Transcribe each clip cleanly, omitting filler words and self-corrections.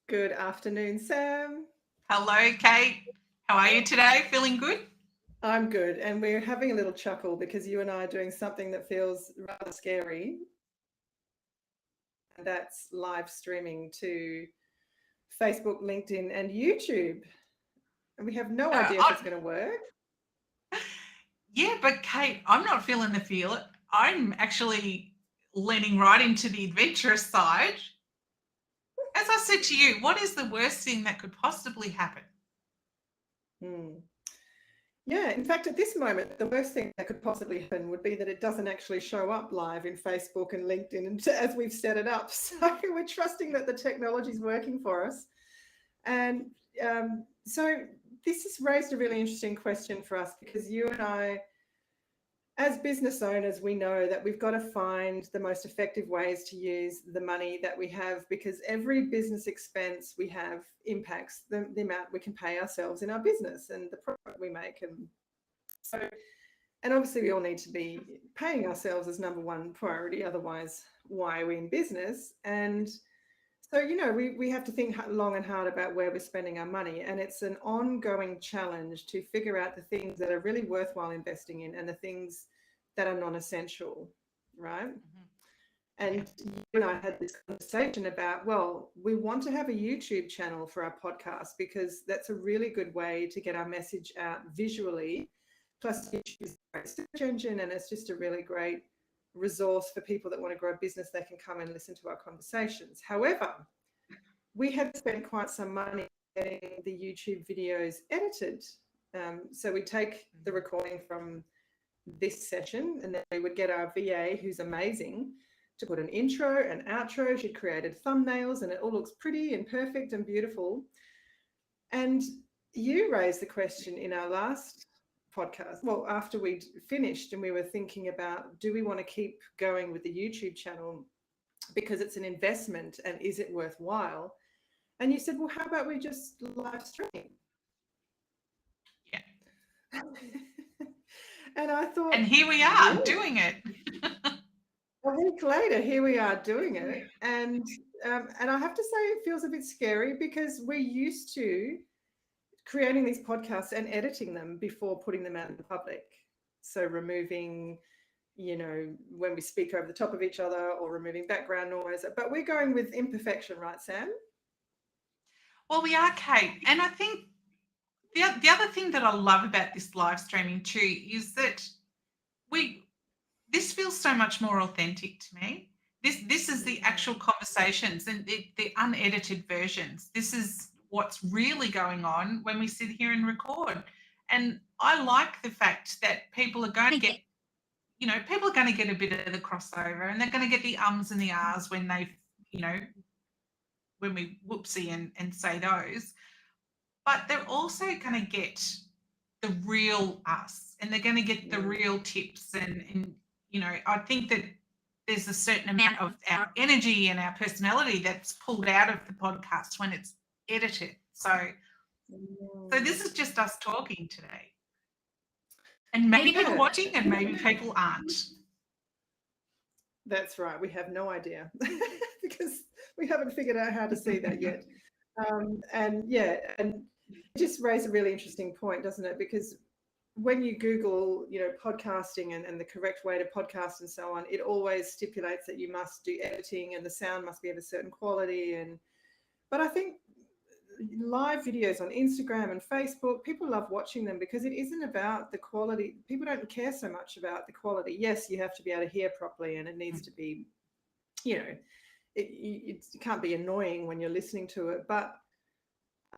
Good afternoon, Sam. Hello, Kate. How are you today? Feeling good? I'm good, and we're having a little chuckle because you and I are doing something that feels rather scary, and that's live streaming to Facebook, LinkedIn, and YouTube. And we have no Uh, idea if I, it's going to work. yeah, but Kate, I'm not feeling the feel. I'm actually leaning right into the adventurous side. As I said to you, what is the worst thing that could possibly happen? Hmm. Yeah, in fact, at this moment, the worst thing that could possibly happen would be that it doesn't actually show up live in Facebook and LinkedIn as we've set it up. So we're trusting that the technology is working for us. And so this has raised a really interesting question for us because you and I, as business owners, we know that we've got to find the most effective ways to use the money that we have because every business expense we have impacts the amount we can pay ourselves in our business and the profit we make. So, and obviously, we all need to be paying ourselves as number one priority. Otherwise, why are we in business? And so, we have to think long and hard about where we're spending our money. And it's an ongoing challenge to figure out the things that are really worthwhile investing in and the things that are non essential, right? Mhm. Yeah. And you and I had this conversation about, well, we want to have a YouTube channel for our podcast because that's a really good way to get our message out visually. Plus, YouTube is a great search engine and it's just a really great resource for people that want to grow a business. They can come and listen to our conversations. However, we have spent quite some money getting the YouTube videos edited. So we take the recording from this session and then we would get our VA, who's amazing, to put an intro and outro. She'd created thumbnails and it all looks pretty and perfect and beautiful. And you raised the question in our last podcast, well, after we'd finished and we were thinking about, do we want to keep going with the YouTube channel because it's an investment and is it worthwhile? And you said, well, how about we just live stream? Yeah. And I thought, And here we are really? doing it. A week later, here we are doing it, and I have to say, it feels a bit scary because we're used to creating these podcasts and editing them before putting them out in the public. So removing, when we speak over the top of each other or removing background noise. But we're going with imperfection, right, Sam? Well, we are, Kate. And I think the other thing that I love about this live streaming too is that we this feels so much more authentic to me. This is the actual conversations and the unedited versions. This is what's really going on when we sit here and record. And I like the fact that people are going to get, people are going to get a bit of the crossover and they're going to get the ums and the ahs when they, you know, when we whoopsie and say those. But they're also going to get the real us and they're going to get the real tips and I think that there's a certain amount of our energy and our personality that's pulled out of the podcast when it's edited. So this is just us talking today, and maybe people Yeah, watching and maybe people aren't. that's right. We have no idea because we haven't figured out how to see that yet. And yeah, and it just raised a really interesting point, doesn't it? Because when you Google, podcasting and the correct way to podcast and so on, it always stipulates that you must do editing and the sound must be of a certain quality. But I think live videos on Instagram and Facebook, people love watching them because it isn't about the quality. People don't care so much about the quality. Yes, you have to be able to hear properly and it needs to be, it can't be annoying when you're listening to it. But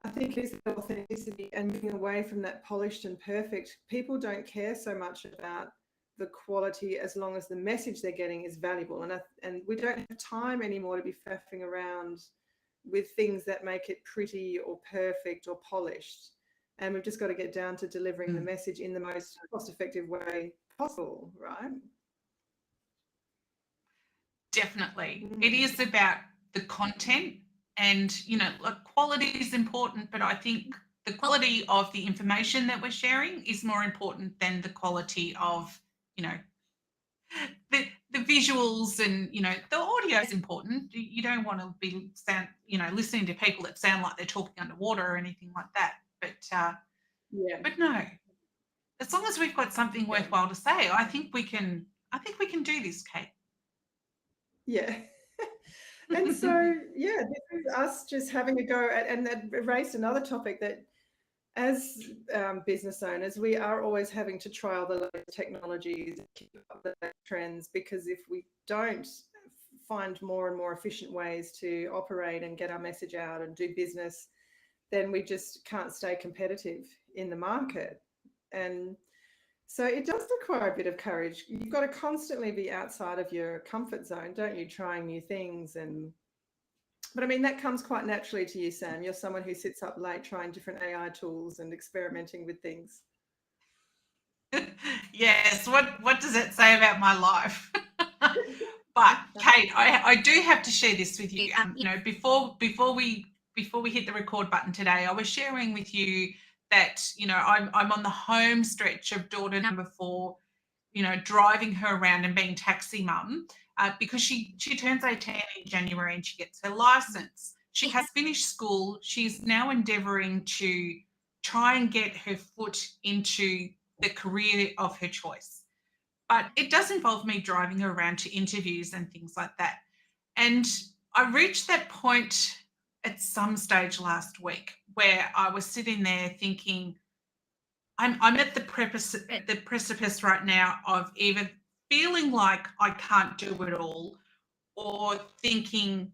I think it's the authenticity and moving away from that polished and perfect. People don't care so much about the quality as long as the message they're getting is valuable. And we don't have time anymore to be faffing around with things that make it pretty or perfect or polished. And we've just got to get down to delivering the message in the most cost-effective way possible, right? Definitely. It is about the content and, like quality is important, but I think the quality of the information that we're sharing is more important than the quality of, you know, the visuals and, the audio is important. You don't want to be listening to people that sound like they're talking underwater or anything like that. Yeah. But no, as long as we've got something Yeah. worthwhile to say, I think we can do this, Kate. Yeah. And so, yeah, this is us just having a go at, and that raised another topic that as business owners, we are always having to trial the latest technologies, keep up the latest trends, because if we don't find more and more efficient ways to operate and get our message out and do business, then we just can't stay competitive in the market. And so it does require a bit of courage. You've got to constantly be outside of your comfort zone, don't you? Trying new things. But I mean, that comes quite naturally to you, Sam. You're someone who sits up late trying different AI tools and experimenting with things. Yes. What does it say about my life? But Kate, I do have to share this with you. Before we hit the record button today, I was sharing with you that I'm on the home stretch of daughter number 4, driving her around and being taxi mum, because she turns 18 in January and she gets her license. She has finished school. She's now endeavouring to try and get her foot into the career of her choice. But it does involve me driving her around to interviews and things like that. And I reached that point at some stage last week where I was sitting there thinking, I'm at the precipice right now of either feeling like I can't do it all, or thinking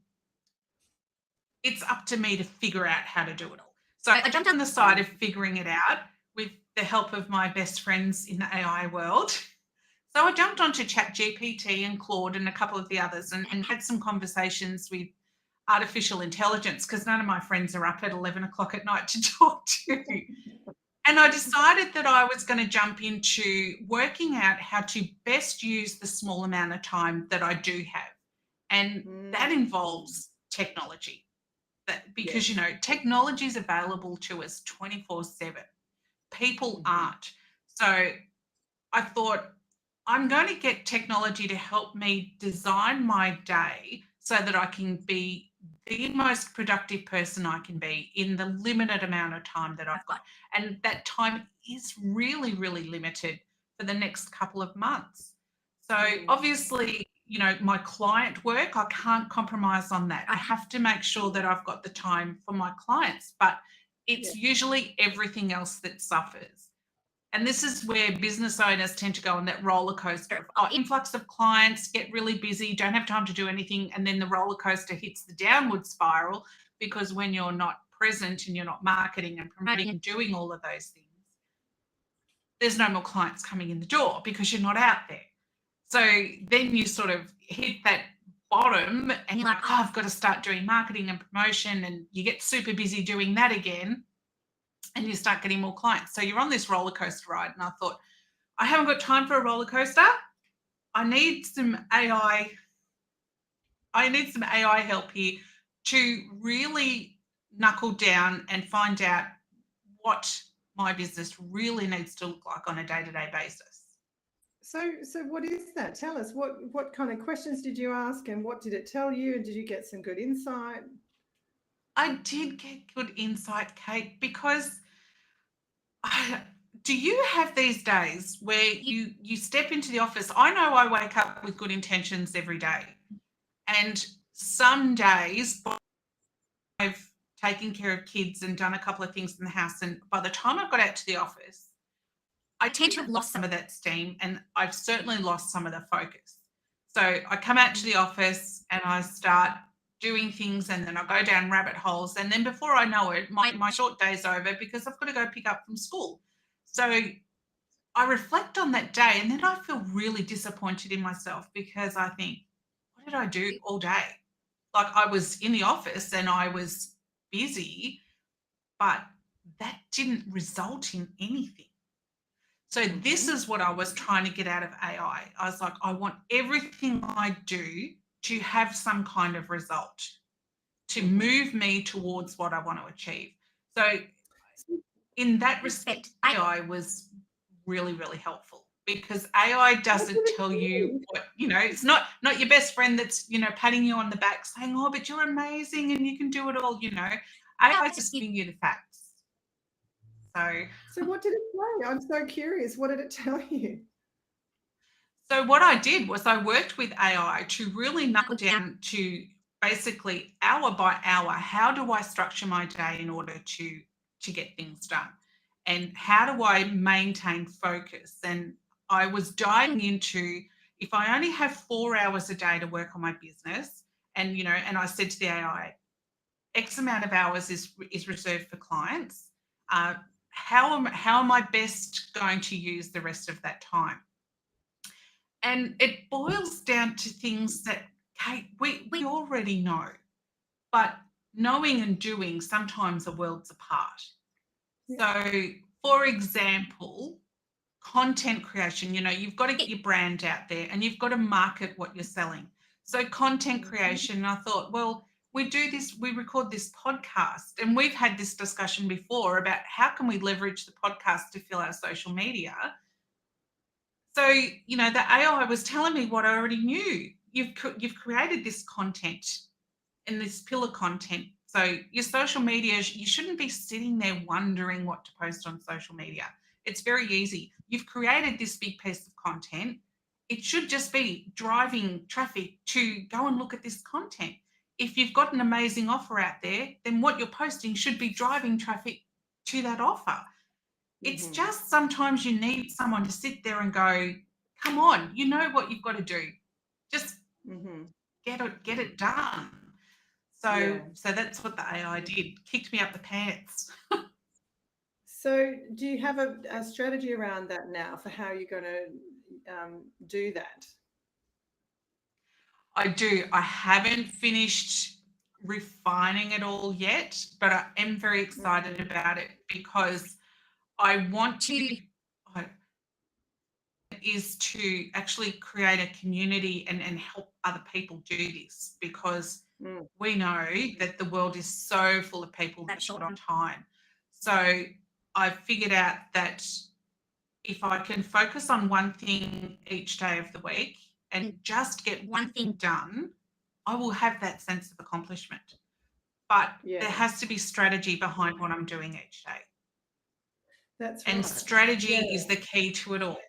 it's up to me to figure out how to do it all. So I jumped on the side of figuring it out with the help of my best friends in the AI world. So I jumped onto ChatGPT and Claude and a couple of the others and had some conversations with artificial intelligence, because none of my friends are up at 11 o'clock at night to talk to. And I decided that I was going to jump into working out how to best use the small amount of time that I do have. And that involves technology. Because, technology is available to us 24/7. People aren't. So I thought, I'm going to get technology to help me design my day so that I can be the most productive person I can be in the limited amount of time that I've got. And that time is really, really limited for the next couple of months. So obviously, my client work, I can't compromise on that. I have to make sure that I've got the time for my clients, but it's usually everything else that suffers. And this is where business owners tend to go on that roller coaster of influx of clients, get really busy, don't have time to do anything. And then the roller coaster hits the downward spiral, because when you're not present and you're not marketing and promoting and doing all of those things, there's no more clients coming in the door because you're not out there. So then you sort of hit that bottom and you're like, oh, I've got to start doing marketing and promotion. And you get super busy doing that again, and you start getting more clients. So you're on this roller coaster ride. And I thought, I haven't got time for a roller coaster. I need some AI. I need some AI help here to really knuckle down and find out what my business really needs to look like on a day-to-day basis. So what is that? Tell us, what kind of questions did you ask, and what did it tell you? And did you get some good insight? I did get good insight, Kate, because do you have these days where you step into the office? I know I wake up with good intentions every day, and some days I've taken care of kids and done a couple of things in the house, and by the time I've got out to the office, I tend to have lost some of that steam, and I've certainly lost some of the focus. So I come out to the office and I start doing things, and then I go down rabbit holes, and then before I know it, my short day's over because I've got to go pick up from school. So I reflect on that day, and then I feel really disappointed in myself, because I think, what did I do all day? Like, I was in the office and I was busy, but that didn't result in anything. So this is what I was trying to get out of AI. I was like, I want everything I do to have some kind of result, to move me towards what I want to achieve. So in that respect, AI was really, really helpful. because AI What doesn't did it tell you say? what, it's not your best friend that's, patting you on the back saying, "Oh, but you're amazing and you can do it all." AI is just giving you the facts. So So what did it say? I'm so curious. What did it tell you? So what I did was I worked with AI to really knuckle down to basically hour by hour, how do I structure my day in order to get things done? And how do I maintain focus? And I was diving into, if I only have 4 hours a day to work on my business, and I said to the AI, X amount of hours is reserved for clients. How am I best going to use the rest of that time? And it boils down to things that, Kate, we already know, but knowing and doing sometimes are worlds apart. Yeah. So, for example, content creation, you've got to get your brand out there and you've got to market what you're selling. So, content creation, I thought, well, we record this podcast, and we've had this discussion before about how can we leverage the podcast to fill our social media. So, the AI was telling me what I already knew. You've created this content and this pillar content. So your social media, you shouldn't be sitting there wondering what to post on social media. It's very easy. You've created this big piece of content. It should just be driving traffic to go and look at this content. If you've got an amazing offer out there, then what you're posting should be driving traffic to that offer. It's Mm-hmm. just sometimes you need someone to sit there and go, come on, you know what you've got to do. Just Mm-hmm. get it done. So Yeah. so that's what the AI did. Kicked me up the pants. So do you have a strategy around that now for how you're going to do that? I do. I haven't finished refining it all yet, but I am very excited Mhm. about it because I want to I- is to actually create a community and help other people do this, because Mm. we know that the world is so full of people that are short on time. So I figured out that if I can focus on one thing each day of the week and just get one thing done, I will have that sense of accomplishment. But there Yeah, has to be strategy behind what I'm doing each day. that's And right. strategy Yeah. is the key to it all.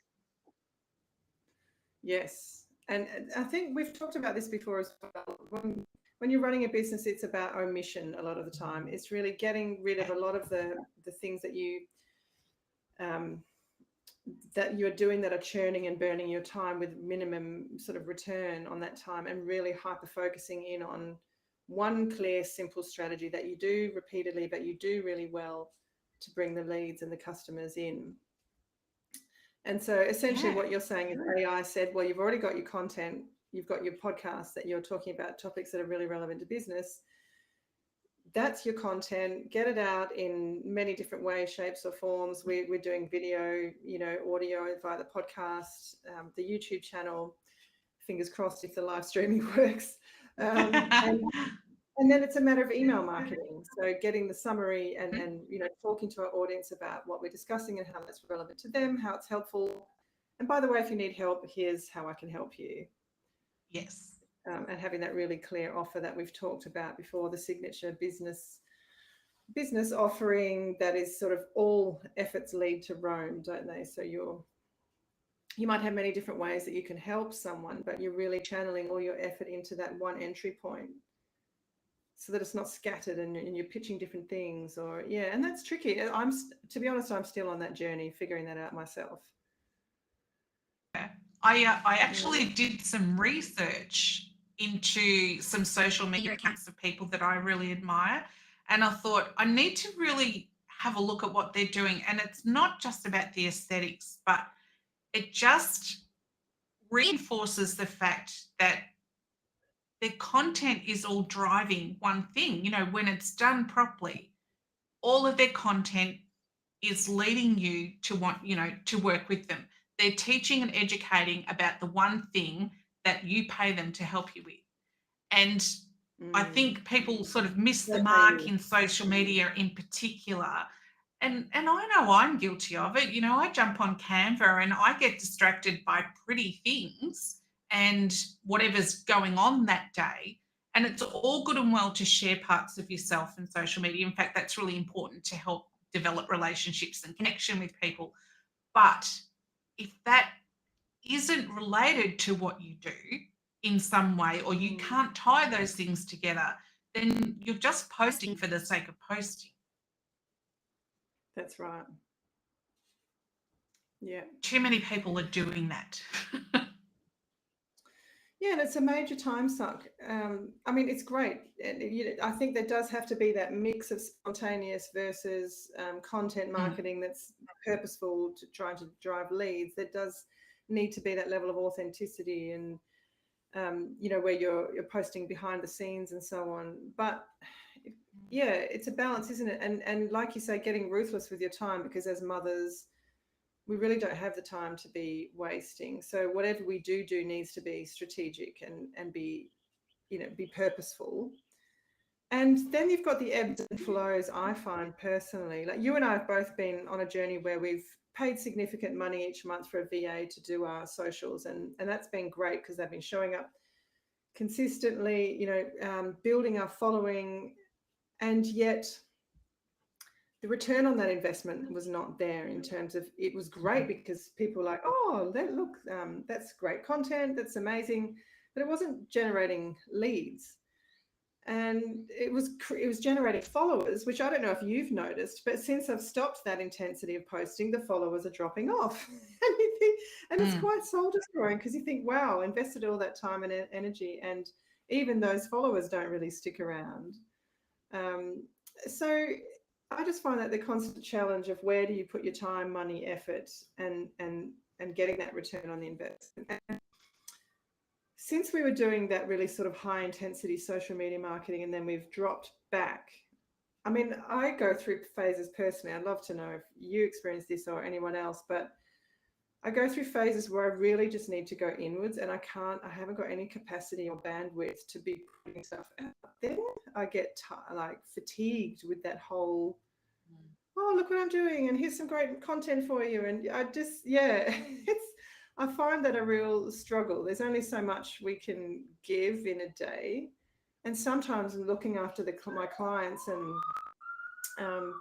Yes. And I think we've talked about this before as well. When you're running a business, it's about omission a lot of the time. It's really getting rid of a lot of the things um, that you're doing that are churning and burning your time with minimum sort of return on that time, and really hyper focusing in on one clear, simple strategy that you do repeatedly, but you do really well to bring the leads and the customers in. And so essentially Yeah. what you're saying is AI said, well, you've already got your content, you've got your podcast that you're talking about topics that are really relevant to business. That's your content. Get it out in many different ways, shapes, or forms. We're doing video, audio via the podcast, the YouTube channel. Fingers crossed if the live streaming works. And then it's a matter of email marketing. So getting the summary and talking to our audience about what we're discussing and how that's relevant to them, how it's helpful. And by the way, if you need help, here's how I can help you. Yes. And having that really clear offer that we've talked about before, the signature business offering that is sort of all efforts lead to Rome, don't they? So you might have many different ways that you can help someone, but you're really channeling all your effort into that one entry point, so that it's not scattered and you're pitching different things. Or and that's tricky. To be honest, I'm still on that journey figuring that out myself. I actually did some research into some social media accounts of people that I really admire. And I thought I need to really have a look at what they're doing. And it's not just about the aesthetics, but it just reinforces the fact that their content is all driving one thing. When it's done properly, all of their content is leading you to want, to work with them. They're teaching and educating about the one thing that you pay them to help you with. And I Mm. think people sort of miss the What they mark do. in social media in particular. And I know I'm guilty of it. I jump on Canva and I get distracted by pretty things and whatever's going on that day. And it's all good and well to share parts of yourself in social media. In fact, that's really important to help develop relationships and connection with people. But if that isn't related to what you do in some way, or you Mm, can't tie those things together, then you're just posting for the sake of posting. that's right. Yeah. Too many people are doing that. Yeah, and it's a major time suck. I mean, it's great. And I think there does have to be that mix of spontaneous versus content Mm, marketing that's purposeful to trying to drive leads. There does need to be that level of authenticity and where you're posting behind the scenes and so on. But yeah, it's a balance, isn't it? And like you say, getting ruthless with your time, because as mothers, we really don't have the time to be wasting. So whatever we do needs to be strategic and be be purposeful. And then you've got the ebbs and flows. I find personally, like you and I have both been on a journey where we've paid significant money each month for a VA to do our socials, and that's been great because they've been showing up consistently, building our following, and yet the return on that investment was not there. In terms of, it was great mhm, because people were like, oh, that's great content, that's amazing, but it wasn't generating leads, and it was generating followers, which I don't know if you've noticed, but since I've stopped that intensity of posting, the followers are dropping off. And it's mm. quite soul destroying, because you think, wow, invested all that time and energy, and even those followers don't really stick around. um, so I just find that the constant challenge of where do you put your time, money, effort, and getting that return on the investment. And since we were doing that really sort of high intensity social media marketing, and then we've dropped back. I mean, I go through phases personally. I'd love to know if you experience this or anyone else, but I go through phases where I really just need to go inwards, and I haven't got any capacity or bandwidth to be putting stuff out there. I get like fatigued with that whole, oh, look what I'm doing, and here's some great content for you. And I just, yeah, I find that a real struggle. There's only so much we can give in a day. And sometimes looking after my clients and um,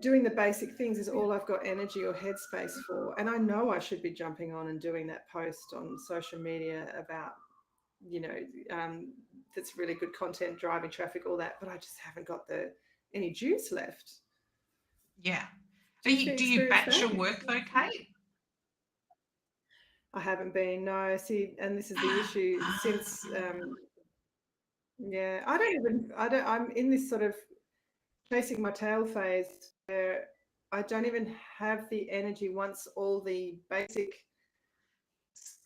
doing the basic things is all I've got energy or headspace for. And I know I should be jumping on and doing that post on social media about, you know, um, that's really good content, driving traffic, all that, but I just haven't got any juice left. Yeah. Do you Do you experience batch that? your work though, Kate? I haven't been, no. See, and this is the issue since, yeah, I'm in this sort of chasing my tail phase where I don't even have the energy once all the basic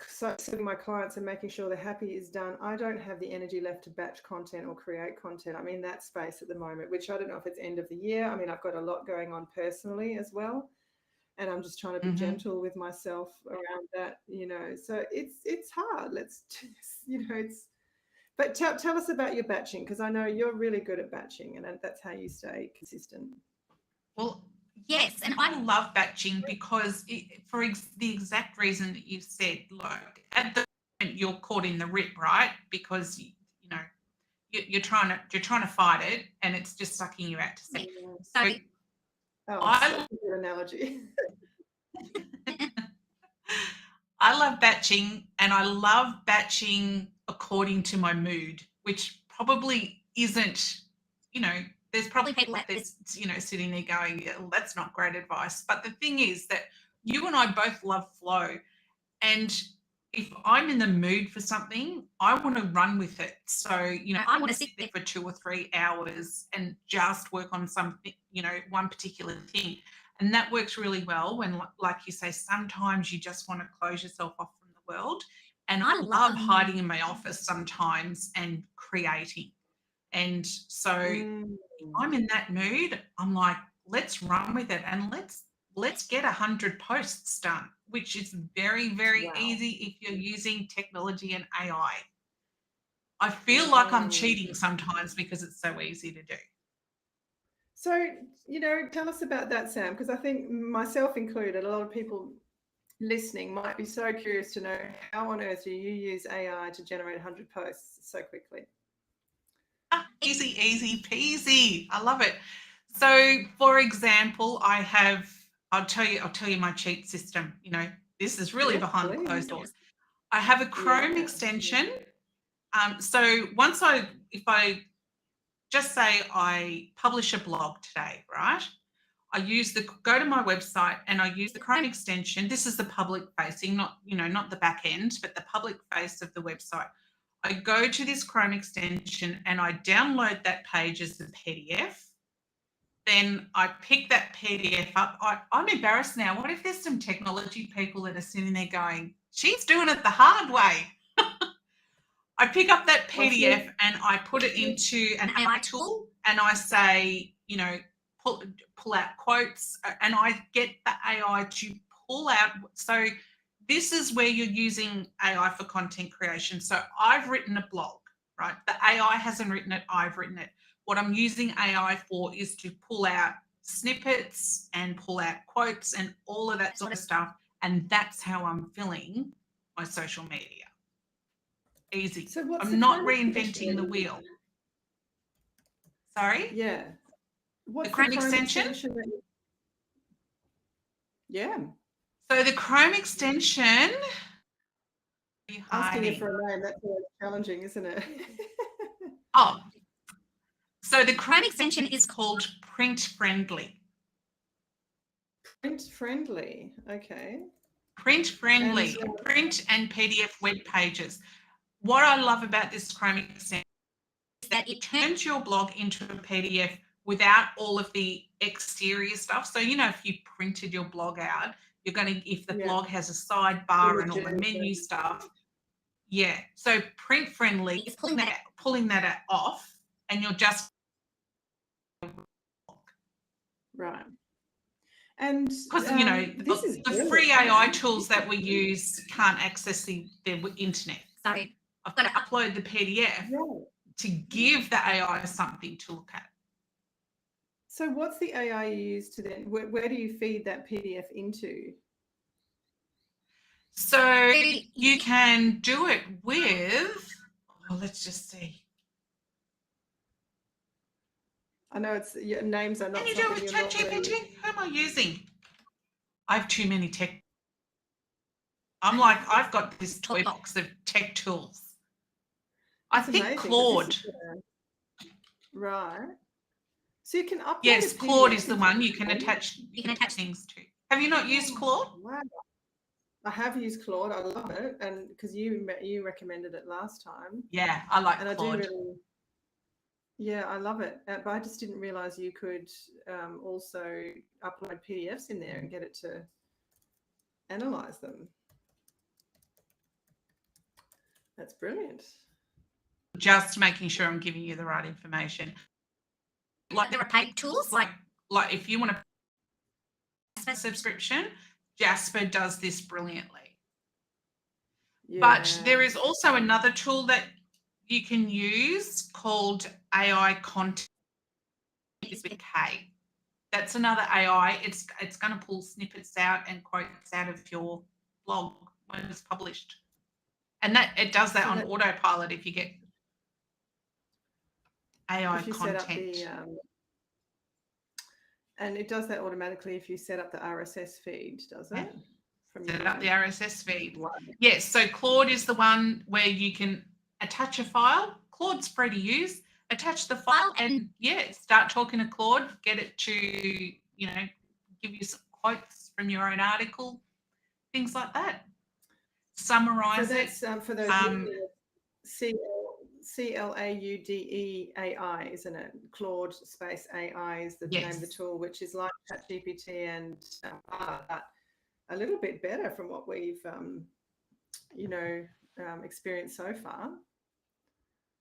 serving my clients and making sure they're happy is done. I don't have the energy left to batch content or create content. I'm in that space at the moment, which I don't know if it's end of the year. I mean, I've got a lot going on personally as well, and I'm just trying to be Hmm. gentle with myself around that, so it's hard. Let's just, it's, but tell us about your batching, because I know you're really good at batching, and that's how you stay consistent. Well, yes, and I love batching because the exact reason that you said, like at the moment you're caught in the rip, right? Because know you're trying to fight it, and it's just sucking you out to sea. Mm. So Oh, such I a good analogy. I love batching, and I love batching according to my mood, which probably isn't, you know, there's probably people out there, sitting there going, yeah, well, that's not great advice. But the thing is that you and I both love flow. And if I'm in the mood for something, I want to run with it. So, I want to sit there for 2 or 3 hours and just work on something, one particular thing. And that works really well when, like you say, sometimes you just want to close yourself off from the world. And I love hiding in my office sometimes and creating. And so if Mm. I'm in that mood, I'm like, let's run with it, and let's get 100 posts done, which is very, very Wow. easy if you're using technology and AI. I feel like I'm Mm. cheating sometimes because it's so easy to do. So, tell us about that, Sam, because I think myself included, a lot of people listening might be so curious to know how on earth do you use AI to generate 100 posts so quickly? Easy, easy peasy. I love it. So, for example, I'll tell you my cheat system. This is really Yeah, behind please. closed doors. I have a Chrome Yeah. extension. So if I just say I publish a blog today, right? Go to my website and I use the Chrome extension. This is the public facing, not the back end, but the public face of the website. I go to this Chrome extension and I download that page as a PDF. Then I pick that PDF up. I'm embarrassed now. What if there's some technology people that are sitting there going, she's doing it the hard way? I pick up that PDF and I put it into an AI tool and I say, pull out quotes, and I get the AI to pull out. So this is where you're using AI for content creation. So I've written a blog, right? The AI hasn't written it, I've written it. What I'm using AI for is to pull out snippets and pull out quotes and all of that sort of stuff. And that's how I'm filling my social media. Easy. So what's I'm the not Chrome reinventing extension? the wheel. Sorry? Yeah. What's The Chrome Chrome extension? that Yeah. So the Chrome extension, Asking you for a name, that's always challenging, isn't it? Oh, so the Chrome extension is called Print Friendly. Print friendly. Okay. Print Friendly. Print and PDF web pages. What I love about this Chrome extension is that it turns your blog into a PDF without all of the exterior stuff. So, if you printed your blog out, if the blog has a sidebar and all the menu stuff. Yeah. So Print Friendly is pulling that off, and you're just right. And because the free AI tools that we use can't access the internet. So I've got to upload the PDF to give the AI something to look at. So what's the AI you use to then? Where do you feed that PDF into? So you can do it with. Let's just see. I know your names are not. Can you do it with ChatGPT? Who am I using? I have too many tech. I'm like, I've got this toy box of tech tools. That's I think amazing, Claude. Right. So you can upload. Yes, Claude is the one you can attach things to. Have you not used Claude? Wow. I have used Claude. I love it, and because you recommended it last time. Yeah, I like and Claude. I do really. Yeah, I love it, but I just didn't realize you could also upload PDFs in there and get it to analyze them. That's brilliant. Just making sure I'm giving you the right information. Like there are paid tools, like if you want a subscription, Jasper does this brilliantly. Yeah. But there is also another tool that you can use called AI content with a K. That's another AI. It's going to pull snippets out and quotes out of your blog when it's published. And it does that on autopilot if you get AI if you content. Set up the, and it does that automatically if you set up the RSS feed, does it? Set up the RSS feed. Yes, so Claude is the one where you can attach a file. Claude's free to use. Attach the file and start talking to Claude. Get it to, give you some quotes from your own article, things like that. Summarize it. For those CLAUDE isn't it? Claude space AI is the name of the tool, which is like ChatGPT and a little bit better from what we've experienced so far.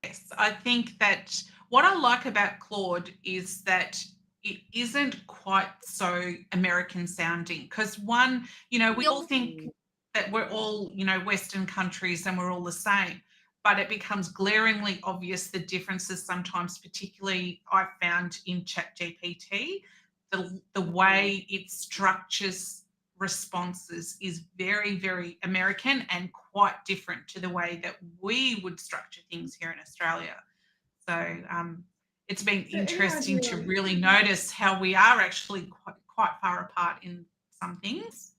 Yes, I think that what I like about Claude is that it isn't quite so American sounding, because we all think that we're all, Western countries and we're all the same. but it becomes glaringly obvious the differences sometimes, particularly I found in ChatGPT. The way it structures responses is very, very American and quite different to the way that we would structure things here in Australia. So it's been So any interesting idea to on, really notice how we are actually quite far apart in some things.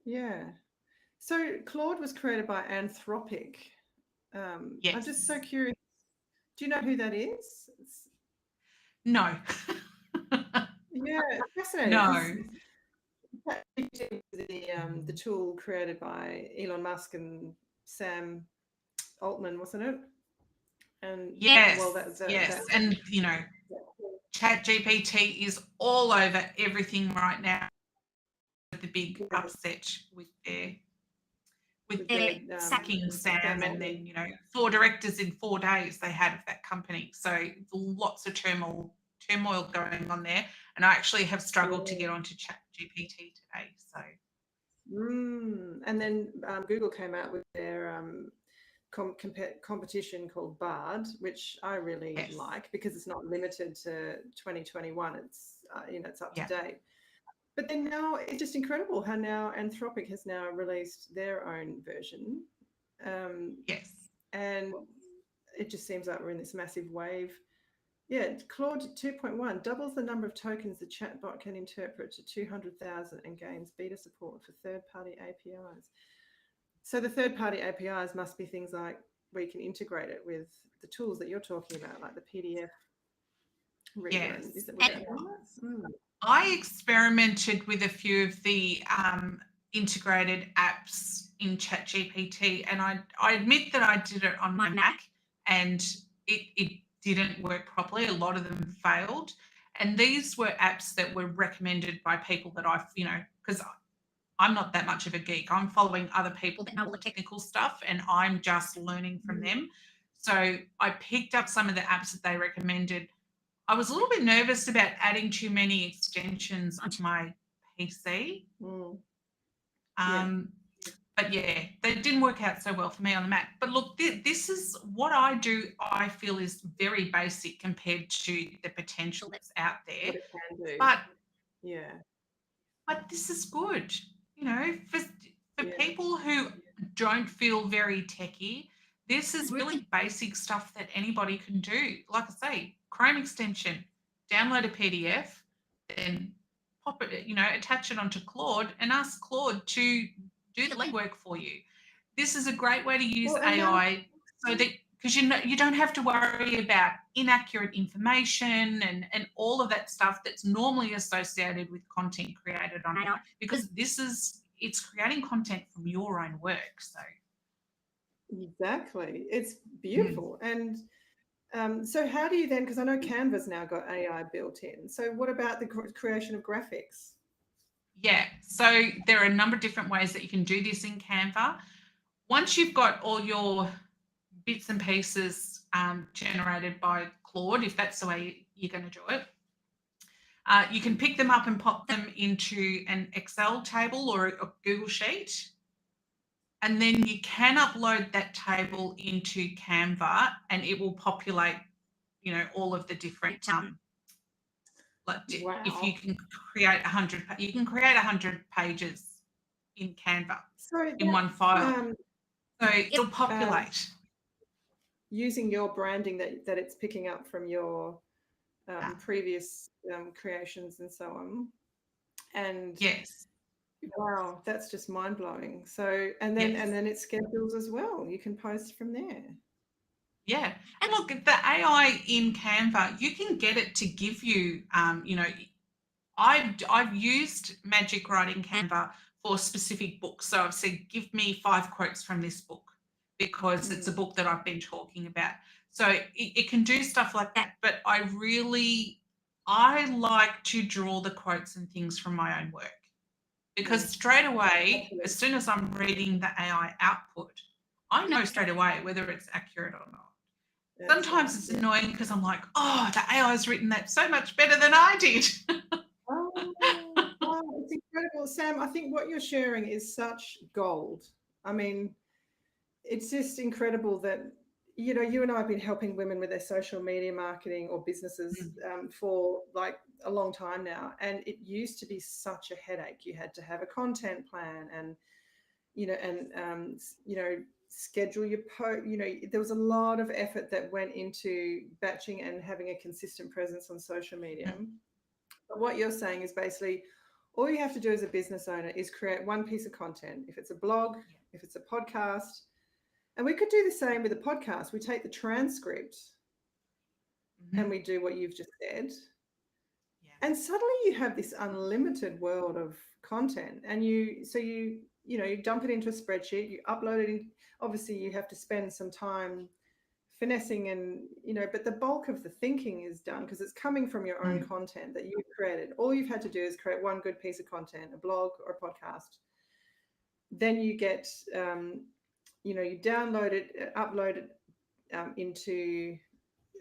yeah. So Claude was created by Anthropic. I'm just so Yes. curious. Do you know who that is? No. Yeah, it's fascinating because No. the tool created by Elon Musk and Sam Altman, wasn't it? And well, Yes. that Yes. And, Chat GPT is all over everything right now. The big yes, upset with with their the sacking Sam, Sam and Altman. then 4 directors in 4 days they had of that company. So lots of turmoil going on there. And I actually have struggled to Yeah. get onto Chat GPT today. So And then Google came out with their competition called Bard, which I really yes, like because it's not limited to 2021. It's it's up to yeah, date. But then now it's just incredible how now Anthropic has now released their own version, yes, and it just seems like we're in this massive wave. Yeah, Claude 2.1 doubles the number of tokens the chatbot can interpret to 200,000 and gains beta support for third-party APIs. So the third-party APIs must be things like where you can integrate it with the tools that you're talking about, like the PDF reader. And yes. would that be that? I experimented with a few of the integrated apps in ChatGPT, and I admit that I did it on my Mac, and it didn't work properly. A lot of them failed, and these were apps that were recommended by people that because I'm not that much of a geek. I'm following other people that know all the technical stuff, and I'm just learning from them. So I picked up some of the apps that they recommended. I was a little bit nervous about adding too many extensions onto my PC. Yeah. But yeah, they didn't work out so well for me on the Mac. But look, this is what I do, I feel is very basic compared to the potential that's out there. What it can do. But Yeah. this is good. For Yeah. people who don't feel very techy, this is really basic stuff that anybody can do. Like I say, Chrome extension, download a PDF, then pop it, attach it onto Claude and ask Claude to do the legwork for you. This is a great way to use Well, and now, AI so that because you don't have to worry about inaccurate information and all of that stuff that's normally associated with content created on AI, because it's creating content from your own work. So exactly, it's beautiful. And so how do you then, because I know Canva's now got AI built in. So what about the creation of graphics? yeah, so there are a number of different ways that you can do this in Canva. Once you've got all your bits and pieces generated by Claude, if that's the way you're going to do it, you can pick them up and pop them into an Excel table or a Google Sheet. And then you can upload that table into Canva and it will populate, all of the different if you Wow. can create 100, you can create 100 pages in Canva So in one file. So it'll um, populate. using your branding that it's picking up from your Yeah. previous creations and so on. And Yes. wow, that's just mind blowing. So and then Yes. it schedules as well. You can post from there. Yeah. And look, the AI in Canva, you can get it to give you, I've used Magic Writing Canva for specific books. So I've said, give me 5 quotes from this book because it's a book that I've been talking about. So it can do stuff like that. But I like to draw the quotes and things from my own work because straight away, as soon as I'm reading the AI output, I know straight away whether it's accurate or not. Sometimes it's annoying because I'm like, oh, the AI has written that so much better than I did. Oh, wow, it's incredible. Sam, I think what you're sharing is such gold. I mean, it's just incredible that, you and I have been helping women with their social media marketing or businesses for like a long time now. And it used to be such a headache. You had to have a content plan and, schedule your there was a lot of effort that went into batching and having a consistent presence on social media. But what you're saying is basically all you have to do as a business owner is create one piece of content. If it's a blog, if it's a podcast, and we could do the same with a podcast. We take the transcript and we do what you've just said. And suddenly you have this unlimited world of content. And you dump it into a spreadsheet, you upload it in. Obviously, you have to spend some time finessing and, but the bulk of the thinking is done because it's coming from your own content that you've created. All you've had to do is create one good piece of content, a blog or a podcast. Then you get, you download it, upload it into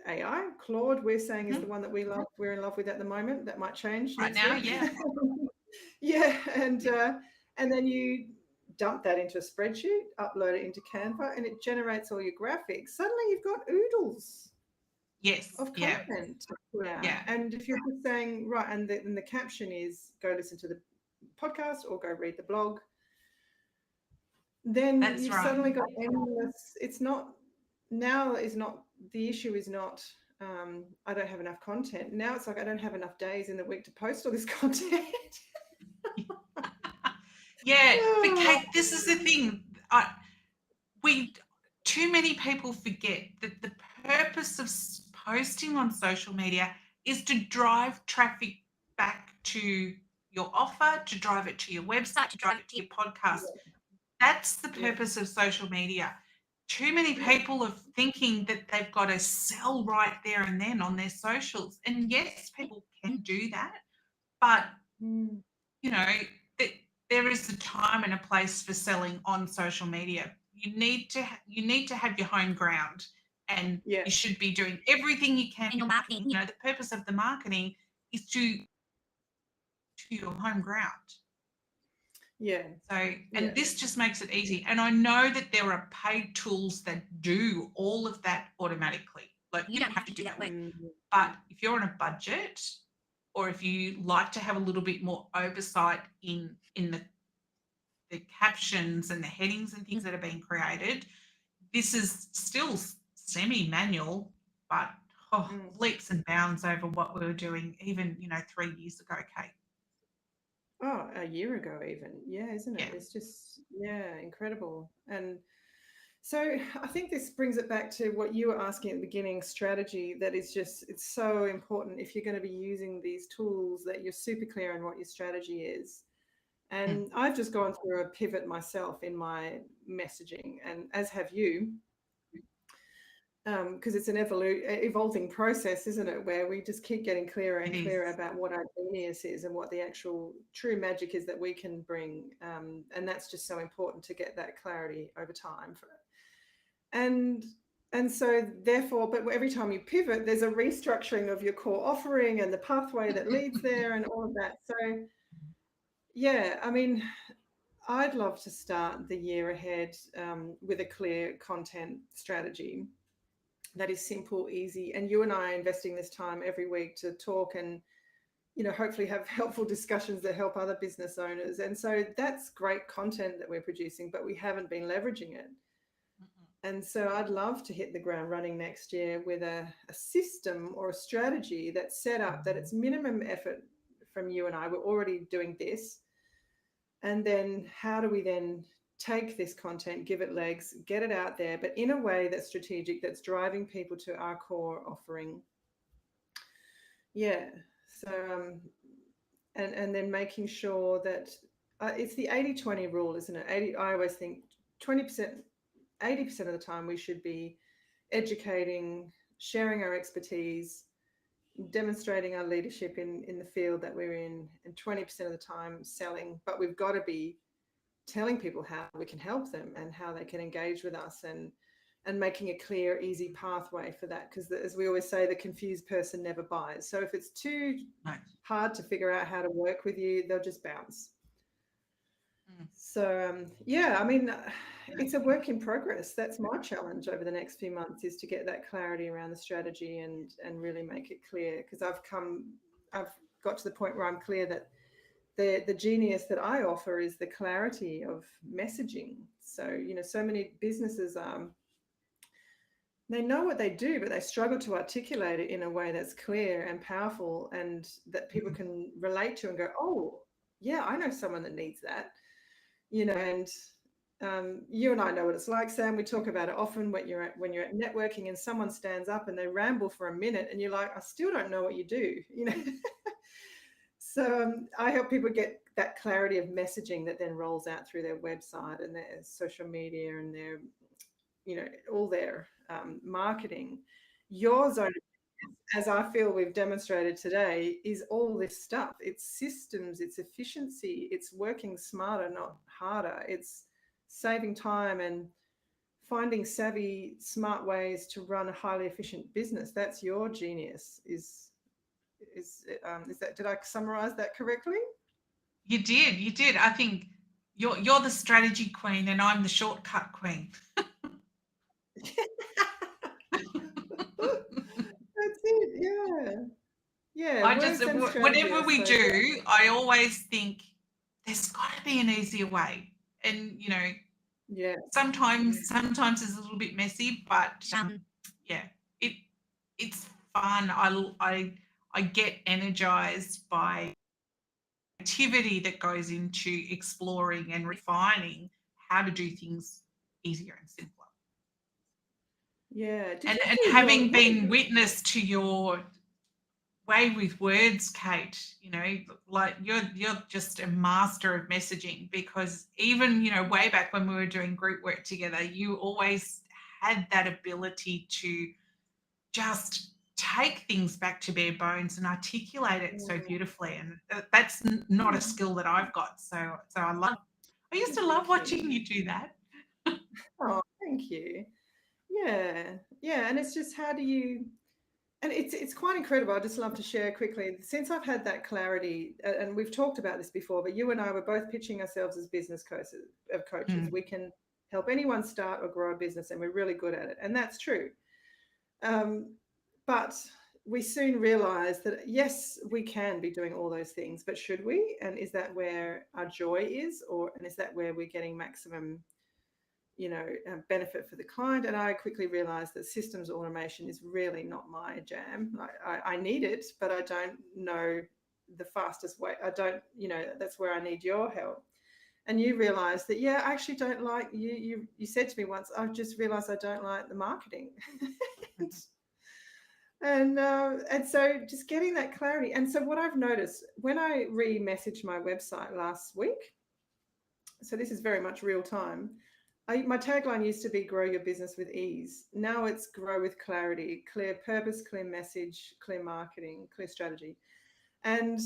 AI. Claude, we're saying, is the one that we're in love with at the moment. That might change right next now, week. yeah. Yeah, and then you dump that into a spreadsheet, upload it into Canva, and it generates all your graphics. Suddenly you've got oodles of content. Yeah. And if you're just saying, right, and the caption is go listen to the podcast or go read the blog, then you've suddenly got endless. It's not now is not the issue is not I don't have enough content. Now it's like I don't have enough days in the week to post all this content. Yeah, but Kate, this is the thing. Too many people forget that the purpose of posting on social media is to drive traffic back to your offer, to drive it to your website, to drive it to your podcast. That's the purpose of social media. Too many people are thinking that they've got to sell right there and then on their socials. And yes, people can do that, but there is a time and a place for selling on social media. You need to have your home ground, and you should be doing everything you can in your marketing. The purpose of the marketing is to your home ground. Yeah. So, and this just makes it easy. And I know that there are paid tools that do all of that automatically. Like you don't have to do that work. But if you're on a budget, or if you like to have a little bit more oversight in the captions and the headings and things that are being created, this is still semi-manual, but leaps and bounds over what we were doing even 3 years ago, Kate. Oh, a year ago even. Yeah, isn't it? It's just, incredible. And so I think this brings it back to what you were asking at the beginning, strategy. That is just, it's so important if you're going to be using these tools that you're super clear on what your strategy is. And I've just gone through a pivot myself in my messaging, and as have you, because it's an evolving process, isn't it? Where we just keep getting clearer and clearer about what our genius is and what the actual true magic is that we can bring. And that's just so important to get that clarity over time. And so therefore, but every time you pivot, there's a restructuring of your core offering and the pathway that leads there and all of that. So yeah, I mean, I'd love to start the year ahead with a clear content strategy that is simple, easy. And you and I are investing this time every week to talk and, hopefully have helpful discussions that help other business owners. And so that's great content that we're producing, but we haven't been leveraging it. And so I'd love to hit the ground running next year with a system or a strategy that's set up that it's minimum effort from you and I. We're already doing this. And then how do we then take this content, give it legs, get it out there, but in a way that's strategic, that's driving people to our core offering. Yeah. So, and then making sure that it's the 80-20 rule, isn't it? I always think 20%, 80% of the time we should be educating, sharing our expertise, demonstrating our leadership in the field that we're in, and 20% of the time selling. But we've got to be telling people how we can help them and how they can engage with us, and making a clear, easy pathway for that. Because as we always say, the confused person never buys. So if it's too hard to figure out how to work with you, they'll just bounce. Mm. So yeah, I mean, it's a work in progress. That's my challenge over the next few months, is to get that clarity around the strategy and really make it clear, because I've got to the point where I'm clear that the genius that I offer is the clarity of messaging. So, so many businesses, they know what they do, but they struggle to articulate it in a way that's clear and powerful and that people can relate to and go, oh, yeah, I know someone that needs that, and you and I know what it's like, Sam. We talk about it often when you're at networking and someone stands up and they ramble for a minute and you're like, I still don't know what you do. So I help people get that clarity of messaging that then rolls out through their website and their social media and their, all their marketing. Your zone, as I feel we've demonstrated today, is all this stuff. It's systems, it's efficiency, it's working smarter, not harder. It's saving time and finding savvy, smart ways to run a highly efficient business. That's your genius. Is that, did I summarize that correctly? You did. I think you're the strategy queen and I'm the shortcut queen. That's it. Yeah. Yeah. I just Words and strategy, whatever I we suppose. do, I always think there's got to be an easier way. And Yeah. sometimes it's a little bit messy, but yeah, it it's fun. I get energized by activity that goes into exploring and refining how to do things easier and simpler. Yeah. Did And you do your having what? been witness to your way with words, Kate, like you're just a master of messaging, because even, way back when we were doing group work together, you always had that ability to just take things back to bare bones and articulate it so beautifully. And that's not a skill that I've got. So I used to love Thank you. watching you do that. Oh, thank you. Yeah. Yeah. And it's just, how do you, and it's quite incredible. I just love to share quickly. Since I've had that clarity, and we've talked about this before, but you and I were both pitching ourselves as business coaches. Mm, We can help anyone start or grow a business, and we're really good at it, and that's true. Um, but we soon realized that yes, we can be doing all those things, but should we? And is that where our joy is, and is that where we're getting maximum, benefit for the client? And I quickly realized that systems automation is really not my jam. I need it, but I don't know the fastest way. I don't, that's where I need your help. And you realized that, yeah, I actually don't like you said to me once, I've just realized I don't like the marketing. mhm. And so just getting that clarity. And so what I've noticed when I re-messaged my website last week, so this is very much real time. My tagline used to be grow your business with ease. Now it's grow with clarity, clear purpose, clear message, clear marketing, clear strategy. And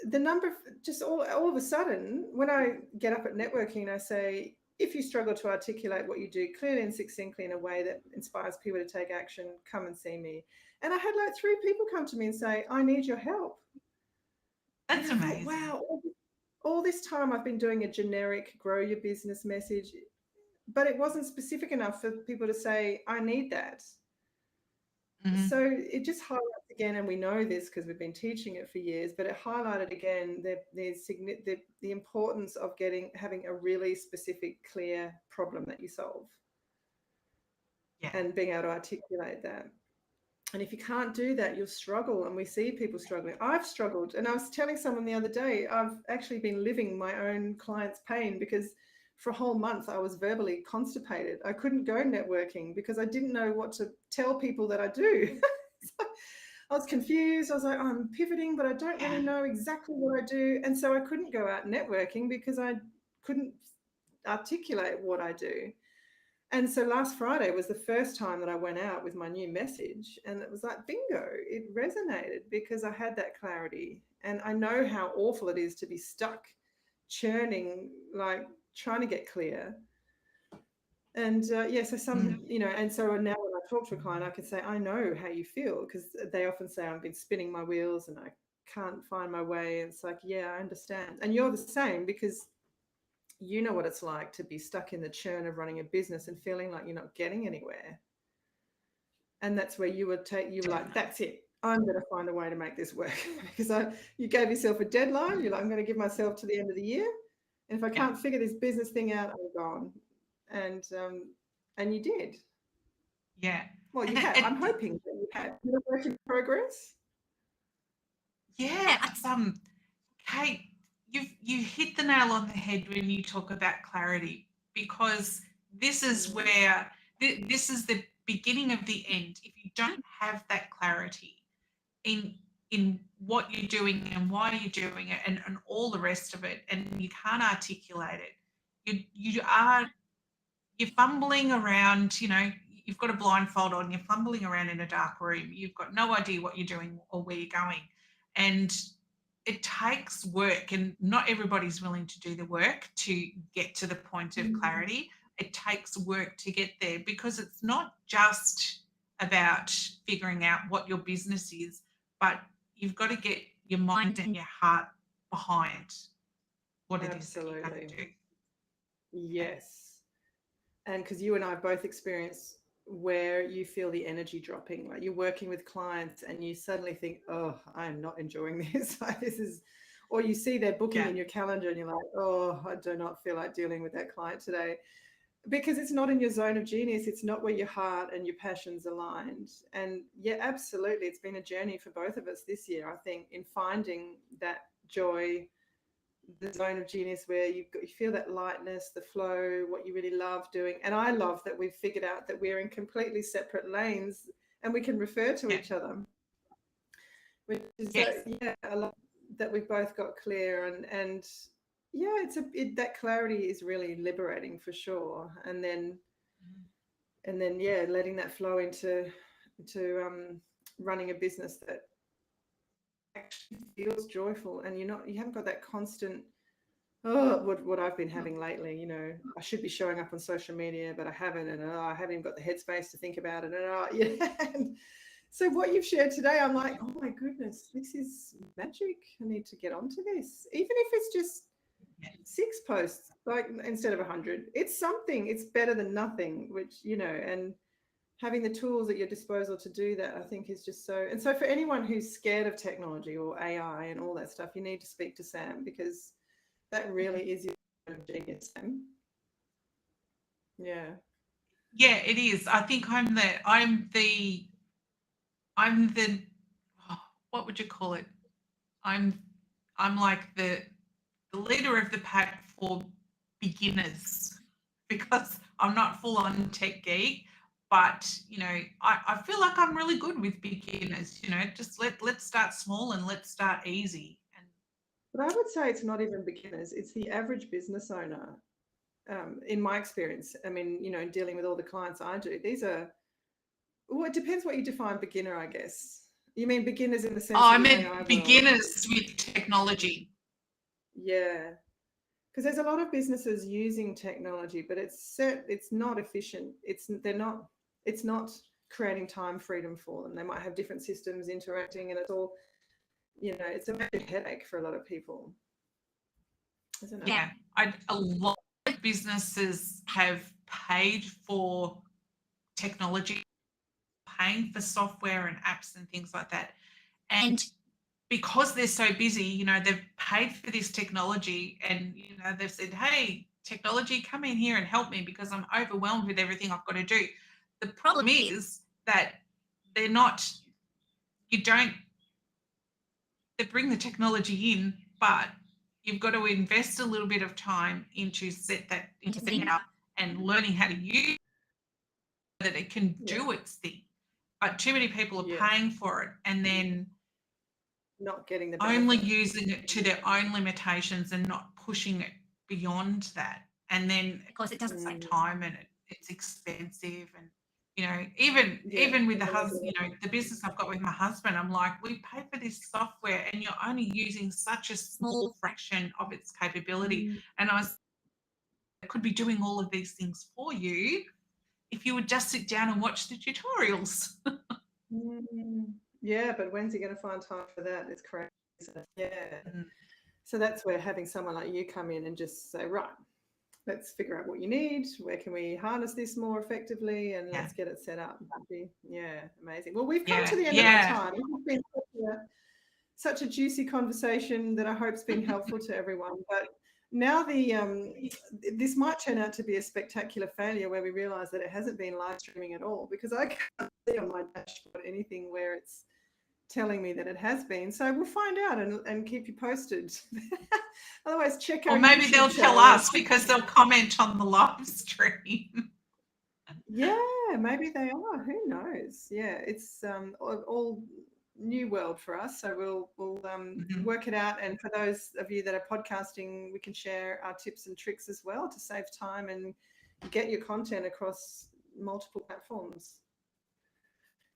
the number, just all of a sudden, when I get up at networking, I say, if you struggle to articulate what you do clearly and succinctly in a way that inspires people to take action, come and see me. And I had like 3 people come to me and say, I need your help. And That's I thought, amazing. wow, all this time I've been doing a generic grow your business message, but it wasn't specific enough for people to say, I need that. Hmm. So it just highlights again, and we know this because we've been teaching it for years, but it highlighted again the importance of having a really specific, clear problem that you solve Yeah. and being able to articulate that. And if you can't do that, you'll struggle. And we see people struggling. I've struggled. And I was telling someone the other day, I've actually been living my own client's pain, because for a whole month I was verbally constipated. I couldn't go networking because I didn't know what to tell people that I do. So I was confused. I was like, I'm pivoting, but I don't Yeah. really know exactly what I do. And so I couldn't go out networking because I couldn't articulate what I do. And so last Friday was the first time that I went out with my new message, and it was like bingo, it resonated because I had that clarity. And I know how awful it is to be stuck churning, like trying to get clear. And yeah, so Mm. and so now when I talk to a client, I can say, I know how you feel, because they often say, I've been spinning my wheels and I can't find my way. And it's like, yeah, I understand. And you're the same, because you know what it's like to be stuck in the churn of running a business and feeling like you're not getting anywhere. And that's where you were like, Definitely. that's it. I'm going to find a way to make this work because you gave yourself a deadline. You're like, I'm going to give myself to the end of the year. And if I Yeah. can't figure this business thing out, I'm gone. And you did. Yeah. Well, And you have. I'm it hoping that you have. You're a work in progress. yeah, it's Kate, you hit the nail on the head when you talk about clarity, because this is Mm, where this is the beginning of the end. If you don't have that clarity in what you're doing and why you're doing it, and all the rest of it, and you can't articulate it, you're fumbling around, you've got a blindfold on, you're fumbling around in a dark room, you've got no idea what you're doing or where you're going. And it takes work, and not everybody's willing to do the work to get to the point of mm, clarity. It takes work to get there, because it's not just about figuring out what your business is, but you've got to get your mind and your heart behind what it is that you're going absolutely. to do. Yeah. Yes. And because you and I have both experienced where you feel the energy dropping, like you're working with clients and you suddenly think, oh, I'm not enjoying this. Like this is, or you see their booking Yeah. in your calendar and you're like, oh, I do not feel like dealing with that client today because it's not in your zone of genius. It's not where your heart and your passions aligned. And yeah, absolutely. It's been a journey for both of us this year, I think, in finding that joy, the zone of genius where you feel that lightness, the flow, what you really love doing. And I love that we've figured out that we're in completely separate lanes and we can refer to Yeah. each other, which is Yes. yeah, I love that we've both got clear and yeah, that clarity is really liberating for sure. And then yeah, letting that flow into running a business that actually feels joyful and you haven't got that constant what I've been having lately, I should be showing up on social media, but I haven't, and I haven't even got the headspace to think about it. And yeah. And so what you've shared today, I'm like, oh my goodness, this is magic. I need to get onto this, even if it's just Yeah. 6 posts, like instead of 100. It's something. It's better than nothing. And having the tools at your disposal to do that, I think, is just so. And so, for anyone who's scared of technology or AI and all that stuff, you need to speak to Sam because that really is your genius, Sam. Yeah. Yeah, it is. I think I'm the oh, what would you call it? I'm I'm like the leader of the pack for beginners, because I'm not full on tech geek, but I feel like I'm really good with beginners. Just let's start small and let's start easy. And But I would say it's not even beginners, it's the average business owner. In my experience, I mean, dealing with all the clients I do, these are, well, it depends what you define beginner, I guess. You mean beginners in the oh, sense of I the AI meant world? beginners with technology. Yeah. Because there's a lot of businesses using technology, but it's not efficient. It's not creating time freedom for them. They might have different systems interacting, and it's a major headache for a lot of people, isn't it? Yeah, a lot of businesses have paid for technology, paying for software and apps and things like that. And because they're so busy, they've paid for this technology, and they've said, "Hey, technology, come in here and help me because I'm overwhelmed with everything I've got to do." The problem is that they're not. You don't. They bring the technology in, but you've got to invest a little bit of time into setting it up and learning how to use it, so that it can Yeah. do its thing. But too many people are Yeah. paying for it and then Not getting the only benefit. using it to their own limitations and not pushing it beyond that. And then, of course, it doesn't save Mm, time, and it's expensive. And even yeah. even with And the then there's husband, the business I've got with my husband, I'm like, we pay for this software, and you're only using such a small fraction of its capability. Mm, And I could be doing all of these things for you if you would just sit down and watch the tutorials. yeah, but when's he going to find time for that? It's crazy. Yeah. Mm, So that's where having someone like you come in and just say, right. let's figure out what you need. Where can we harness this more effectively? And Yeah. let's get it set up. Yeah, amazing. Well, we've come Yeah. to the end of our time. It's been such a juicy conversation that I hope's been helpful to everyone. But now this might turn out to be a spectacular failure where we realise that it hasn't been live streaming at all, because I can't see on my dashboard anything where it's telling me that it has been. So we'll find out and keep you posted. Otherwise, check our Or maybe YouTube they'll tell channel. us because they'll comment on the live stream. Yeah, maybe they are. Who knows? Yeah, it's all new world for us. So we'll work it out. And for those of you that are podcasting, we can share our tips and tricks as well to save time and get your content across multiple platforms.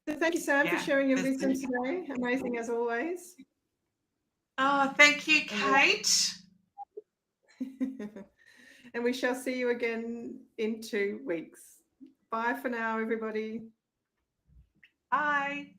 So thank you, Sam, for sharing your wisdom today. Amazing as always. Oh, thank you, Kate. And we shall see you again in 2 weeks. Bye for now, everybody. Bye.